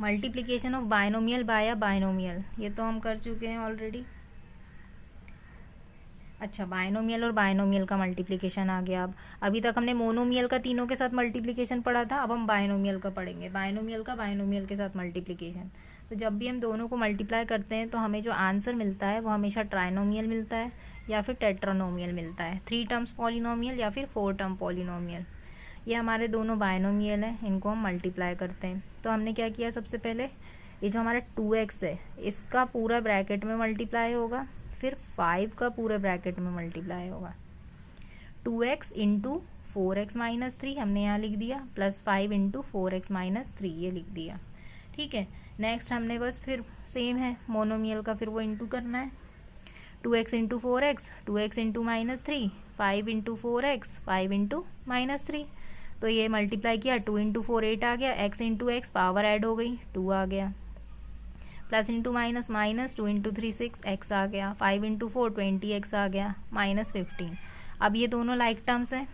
Multiplication of binomial by a binomial, ये तो हम कर चुके हैं ऑलरेडी। अच्छा, बायनोमियल और बायनोमियल का मल्टीप्लिकेशन आ गया। अब अभी तक हमने मोनोमियल का तीनों के साथ मल्टीप्लिकेशन पढ़ा था, अब हम बायनोमियल का पढ़ेंगे, बायनोमियल का बायनोमियल के साथ मल्टीप्लिकेशन। तो जब भी हम दोनों को मल्टीप्लाई करते हैं तो हमें जो आंसर मिलता है वो हमेशा ट्राइनोमियल मिलता है या फिर टेट्रानोमियल मिलता है, 3 टर्म्स पॉलिनोमियल या फिर 4 टर्म पॉलिनोमियल। ये हमारे दोनों बायनोमियल हैं, इनको हम मल्टीप्लाई करते हैं। तो हमने क्या किया, सबसे पहले ये जो हमारा 2x है इसका पूरा ब्रैकेट में मल्टीप्लाई होगा, फिर 5 का पूरे ब्रैकेट में मल्टीप्लाई होगा। 2x इंटू 4x माइनस 3 हमने यहाँ लिख दिया, प्लस 5 इंटू 4x माइनस 3 ये लिख दिया। ठीक है, नेक्स्ट हमने बस फिर सेम है मोनोमियल का, फिर वो इंटू करना है। 2x into 4x, 2x into minus 3, 5 into 4x, 5 into minus 3। तो ये मल्टीप्लाई किया, 2 इंटू 4 8 आ गया, x into X power add हो गई 2 आ गया, plus into minus minus, 2 into 3 6 X आ गया, 5 इंटू 4 20 एक्स आ गया, माइनस 15। अब ये दोनों लाइक टर्म्स हैं,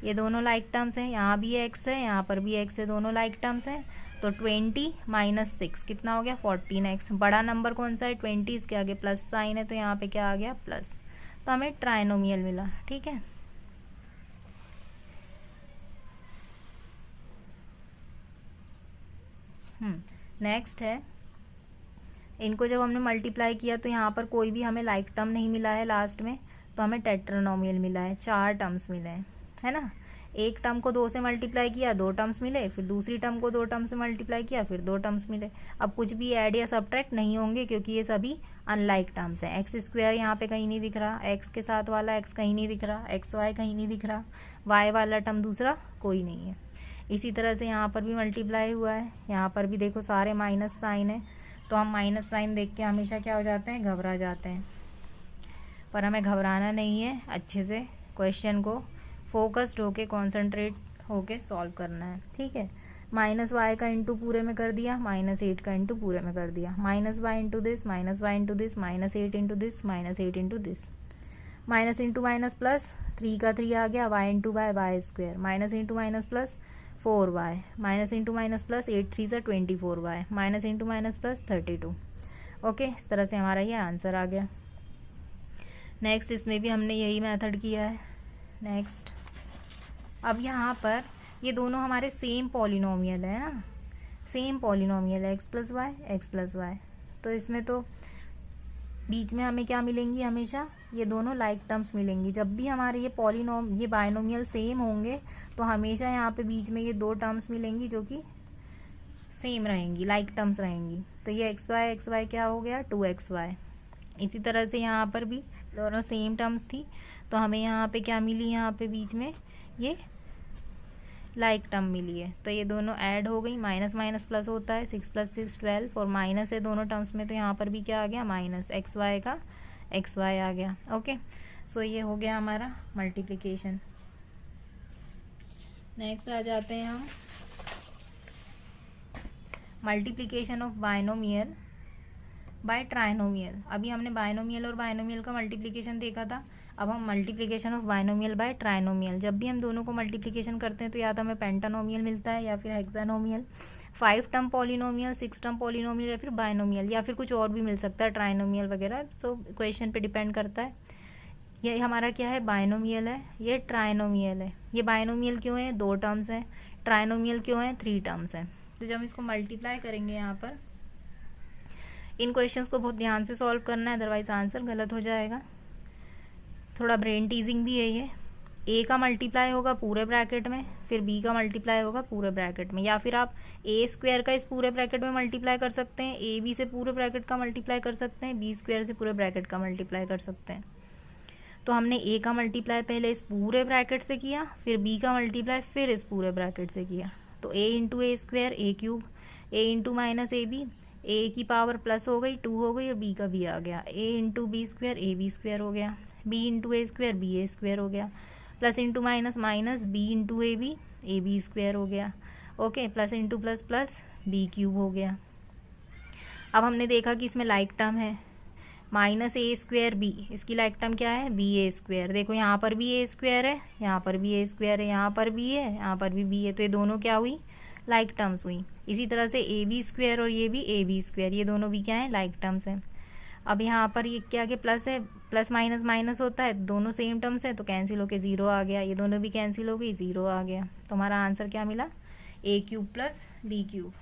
ये दोनों लाइक टर्म्स हैं, यहाँ भी एक्स है यहाँ पर भी एक्स है, दोनों लाइक टर्म्स हैं। तो 20 माइनस 6 कितना हो गया 14x। बड़ा नंबर कौन सा है 20, इसके आगे प्लस साइन है तो यहाँ पे क्या आ गया प्लस। तो हमें ट्राइनोमियल मिला। ठीक है, नेक्स्ट है, इनको जब हमने मल्टीप्लाई किया तो यहाँ पर कोई भी हमें लाइक टर्म नहीं मिला है लास्ट में, तो हमें टेट्रानोमियल मिला है, 4 टर्म्स मिले हैं, है ना। एक टर्म को 2 से मल्टीप्लाई किया 2 टर्म्स मिले, फिर दूसरी टर्म को 2 टर्म से मल्टीप्लाई किया फिर 2 टर्म्स मिले। अब कुछ भी ऐड या सब्ट्रैक्ट नहीं होंगे क्योंकि ये सभी अनलाइक टर्म्स हैं। एक्स स्क्वायर यहाँ पे कहीं नहीं दिख रहा, एक्स के साथ वाला एक्स कहीं नहीं दिख रहा, एक्स वाई कहीं नहीं दिख रहा, वाई वाला टर्म दूसरा कोई नहीं है। इसी तरह से यहाँ पर भी मल्टीप्लाई हुआ है, यहाँ पर भी देखो सारे माइनस साइन है, तो हम माइनस साइन देख के हमेशा क्या हो जाते हैं घबरा जाते हैं, पर हमें घबराना नहीं है, अच्छे से क्वेश्चन को फोकस्ड होके कॉन्सेंट्रेट होके सॉल्व करना है। ठीक है, माइनस वाई का इंटू पूरे में कर दिया, माइनस 8 का इंटू पूरे में कर दिया, minus Y into this, minus Y into this, minus 8 into this, minus 8 into this, minus into minus plus, 3 का 3 आ गया, Y into Y Y square, minus into minus plus 4y, minus into minus plus 8 3 सा 24y, minus into minus plus 32। Okay, इस तरह से हमारा ये answer आ गया। नेक्स्ट इसमें भी हमने यही मेथड किया है। नेक्स्ट, अब यहाँ पर ये दोनों हमारे सेम पॉलिनोमियल है ना, सेम पॉलिनोमियल है, एक्स प्लस वाई। तो इसमें तो बीच में हमें क्या मिलेंगी, हमेशा ये दोनों लाइक टर्म्स मिलेंगी। जब भी हमारे ये बायनोमियल सेम होंगे तो हमेशा यहाँ पे बीच में ये 2 टर्म्स मिलेंगी जो कि सेम रहेंगी, लाइक टर्म्स रहेंगी। तो ये एक्स वाई क्या हो गया 2xy। इसी तरह से यहाँ पर भी दोनों सेम टर्म्स थी तो हमें यहाँ पे क्या मिली, यहाँ पे बीच में ये लाइक टर्म मिली है, तो ये दोनों ऐड हो गई, माइनस माइनस प्लस होता है, 6 + 6 12 और माइनस है दोनों टर्म्स में, तो यहाँ पर भी क्या आ गया माइनस, एक्स वाई का एक्स वाई आ गया। ओके, सो ये हो गया हमारा मल्टीप्लिकेशन। नेक्स्ट आ जाते हैं हम multiplication of binomial by trinomial. अभी हमने बायनोमियल और बायनोमियल का मल्टीप्लिकेशन देखा था, अब हम multiplication of binomial by trinomial. जब भी हम दोनों को मल्टीप्लिकेशन करते हैं तो या तो हमें पेंटानोमियल मिलता है या फिर हेक्सानोमियल, 5 टर्म पॉलिनोमियल, 6 टर्म पॉलिनोमियल या फिर बायनोमियल, या फिर कुछ और भी मिल सकता है ट्राइनोमियल वगैरह, तो क्वेश्चन पे डिपेंड करता है। ये हमारा क्या है बायनोमियल है, ये ट्राइनोमियल है। ये बायनोमियल क्यों है 2 टर्म्स हैं, ट्राइनोमियल क्यों है 3 टर्म्स हैं। तो जब हम इसको मल्टीप्लाई करेंगे यहाँ पर, इन क्वेश्चंस को बहुत ध्यान से सॉल्व करना है, अदरवाइज आंसर गलत हो जाएगा। थोड़ा ब्रेन टीजिंग भी है ये। ए का मल्टीप्लाई होगा पूरे ब्रैकेट में, फिर बी का मल्टीप्लाई होगा पूरे ब्रैकेट में, या फिर आप ए स्क्वायर का इस पूरे ब्रैकेट में मल्टीप्लाई कर सकते हैं, ए बी से पूरे ब्रैकेट का मल्टीप्लाई कर सकते हैं, बी स्क्वायर से पूरे ब्रैकेट का मल्टीप्लाई कर सकते हैं। तो हमने ए का मल्टीप्लाई पहले इस पूरे ब्रैकेट से किया, फिर बी का मल्टीप्लाई फिर इस पूरे ब्रैकेट से किया, तो A into A square A cube, A into minus A B, A की पावर प्लस हो गई 2 हो गई और बी का बी आ गया, A into B square A B square हो गया, B into A square B A square हो गया, plus into minus minus B into A B square हो गया। Okay, plus into plus plus B cube हो गया। अब हमने देखा कि इसमें लाइक टर्म है, माइनस ए स्क्वायर बी, इसकी लाइक टर्म क्या है बी ए स्क्वायर। देखो यहाँ पर भी ए स्क्वायर है, यहाँ पर भी ए स्क्वायर है, यहाँ पर भी है, यहाँ पर भी बी है, तो ये दोनों क्या हुई लाइक टर्म्स हुई। इसी तरह से ए बी स्क्वायर और ये भी ए बी स्क्वायर, ये दोनों भी क्या है, लाइक टर्म्स हैं। अब यहाँ पर ये क्या के प्लस है, प्लस माइनस माइनस होता है, दोनों सेम टर्म्स है तो कैंसिल होके ज़ीरो आ गया, ये दोनों भी कैंसिल हो गई, ज़ीरो आ गया। तो हमारा आंसर क्या मिला, A cube plus B cube.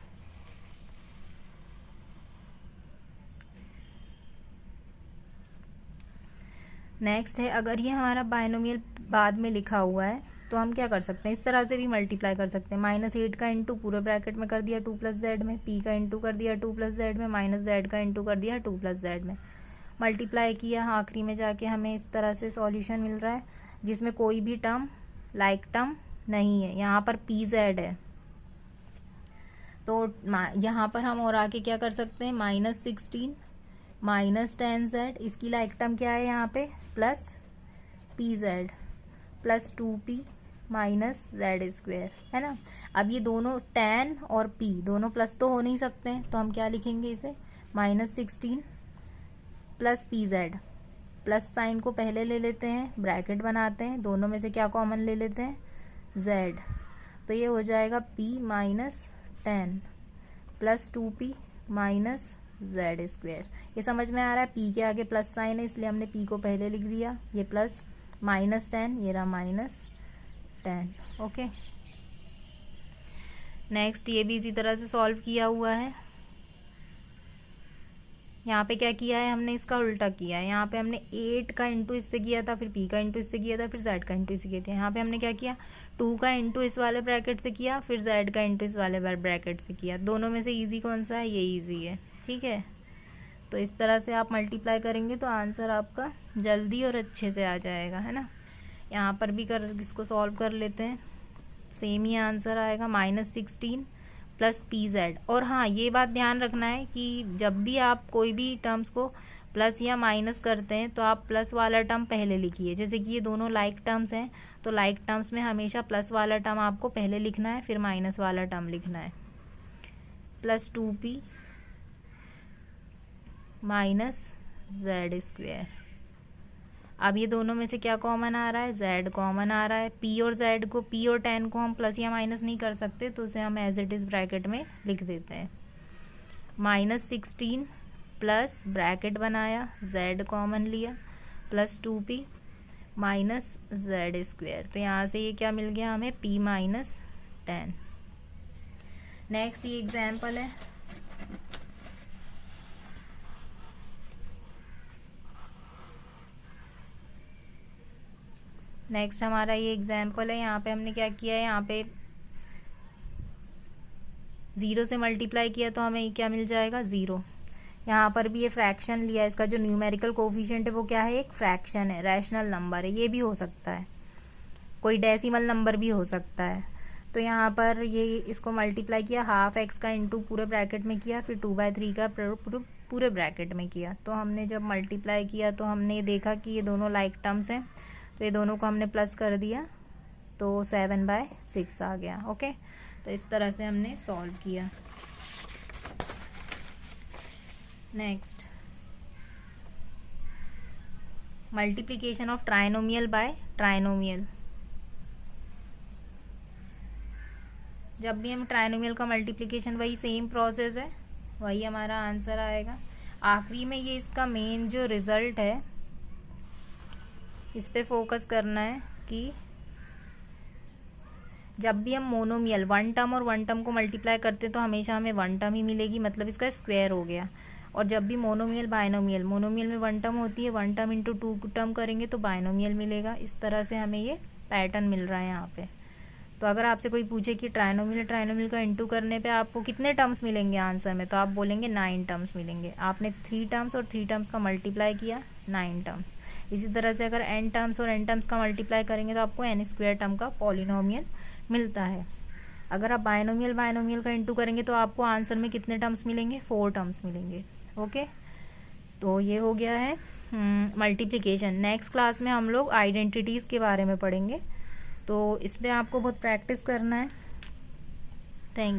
Next है, अगर ये हमारा बायनोमियल बाद में लिखा हुआ है तो हम क्या कर सकते हैं, इस तरह से भी मल्टीप्लाई कर सकते हैं। -8 का इंटू पूरे ब्रैकेट में कर दिया 2 + z में, p का इंटू कर दिया 2 + z में, -z का इंटू कर दिया 2 + z में, मल्टीप्लाई किया, आखिरी में जाके हमें इस तरह से सॉल्यूशन मिल रहा है जिसमें कोई भी टर्म लाइक टर्म नहीं है। यहाँ पर pz है तो यहाँ पर हम और आके क्या कर सकते हैं, -16 -10z, इसकी लाइक टर्म क्या है यहाँ पे, plus pz plus 2p -z², है ना। अब ये दोनों tan और p दोनों प्लस तो हो नहीं सकते हैं, तो हम क्या लिखेंगे इसे, -16 प्लस pz, प्लस साइन को पहले ले लेते हैं, ब्रैकेट बनाते हैं, दोनों में से क्या कॉमन ले लेते हैं, z, तो ये हो जाएगा p -10 प्लस 2p -z²। ये समझ में आ रहा है, p के आगे प्लस साइन है इसलिए हमने p को पहले लिख दिया, ये प्लस -10, ये रहा -10। ओके, नेक्स्ट ये भी इसी तरह से सॉल्व किया हुआ है। यहाँ पे क्या किया है हमने, इसका उल्टा किया है। यहाँ पे हमने 8 का इंटू इससे किया था, फिर p का इंटू इससे किया था, फिर z का इंटू इससे किया था। यहाँ पे हमने क्या किया, 2 का इंटू इस वाले ब्रैकेट से किया, फिर z का इंटू इस वाले ब्रैकेट से किया। दोनों में से इजी कौन सा है, ये इजी है, ठीक है। तो इस तरह से आप मल्टीप्लाई करेंगे तो आंसर आपका जल्दी और अच्छे से आ जाएगा, है ना। यहाँ पर भी इसको सॉल्व कर लेते हैं, सेम ही आंसर आएगा, -16 प्लस pz। और हाँ, ये बात ध्यान रखना है कि जब भी आप कोई भी टर्म्स को प्लस या माइनस करते हैं तो आप प्लस वाला टर्म पहले लिखिए। जैसे कि ये दोनों लाइक टर्म्स हैं तो लाइक टर्म्स में हमेशा प्लस वाला टर्म आपको पहले लिखना है, फिर माइनस वाला टर्म लिखना है, प्लस 2p -z²। अब ये दोनों में से क्या कॉमन आ रहा है, z कॉमन आ रहा है। p और z को, p और 10 को हम प्लस या माइनस नहीं कर सकते तो उसे हम एज इट इज़ ब्रैकेट में लिख देते हैं। -16 प्लस ब्रैकेट बनाया, z कॉमन लिया, प्लस 2p -z²। तो यहाँ से ये क्या मिल गया हमें, p -10। नेक्स्ट ये एग्जाम्पल है, नेक्स्ट हमारा ये एग्जाम्पल है। यहाँ पे हमने क्या किया है, यहाँ पे 0 से मल्टीप्लाई किया तो हमें क्या मिल जाएगा, 0। यहाँ पर भी ये फ्रैक्शन लिया है, इसका जो न्यूमेरिकल कोफिशिएंट है वो क्या है, एक फ्रैक्शन है, रैशनल नंबर है, ये भी हो सकता है, कोई डेसिमल नंबर भी हो सकता है। तो यहाँ पर ये इसको मल्टीप्लाई किया, हाफ x का इंटू पूरे ब्रैकेट में किया, फिर 2/3 का पूरे ब्रैकेट में किया। तो हमने जब मल्टीप्लाई किया तो हमने देखा कि ये दोनों लाइक टर्म्स हैं, तो ये दोनों को हमने प्लस कर दिया तो 7/6 आ गया। ओके, तो इस तरह से हमने सॉल्व किया। Next, multiplication of trinomial by trinomial. जब भी हम ट्राइनोमियल का मल्टीप्लिकेशन, वही सेम प्रोसेस है, वही हमारा आंसर आएगा। आखिरी में ये इसका मेन जो रिजल्ट है इस पे फोकस करना है कि जब भी हम मोनोमियल वन टर्म और वन टर्म को मल्टीप्लाई करते हैं तो हमेशा हमें वन टर्म ही मिलेगी, मतलब इसका स्क्वायर हो गया। और जब भी मोनोमियल बायनोमियल, मोनोमियल में वन टर्म होती है, वन टर्म इंटू 2 टर्म करेंगे तो बायनोमियल मिलेगा। इस तरह से हमें ये पैटर्न मिल रहा है यहाँ पे। तो अगर आपसे कोई पूछे कि ट्राइनोमियल का इंटू करने पे आपको कितने टर्म्स मिलेंगे आंसर में, तो आप बोलेंगे 9 टर्म्स मिलेंगे। आपने 3 टर्म्स और 3 टर्म्स का मल्टीप्लाई किया, 9 टर्म्स। इसी तरह से अगर n टर्म्स और n टर्म्स का मल्टीप्लाई करेंगे तो आपको n² टर्म का पॉलिनोमियल मिलता है। अगर आप बायनोमियल का इंटू करेंगे तो आपको आंसर में कितने टर्म्स मिलेंगे, 4 टर्म्स मिलेंगे। ओके, तो ये हो गया है मल्टीप्लिकेशन। नेक्स्ट क्लास में हम लोग आइडेंटिटीज़ के बारे में पढ़ेंगे, तो इसमें आपको बहुत प्रैक्टिस करना है। Thank you.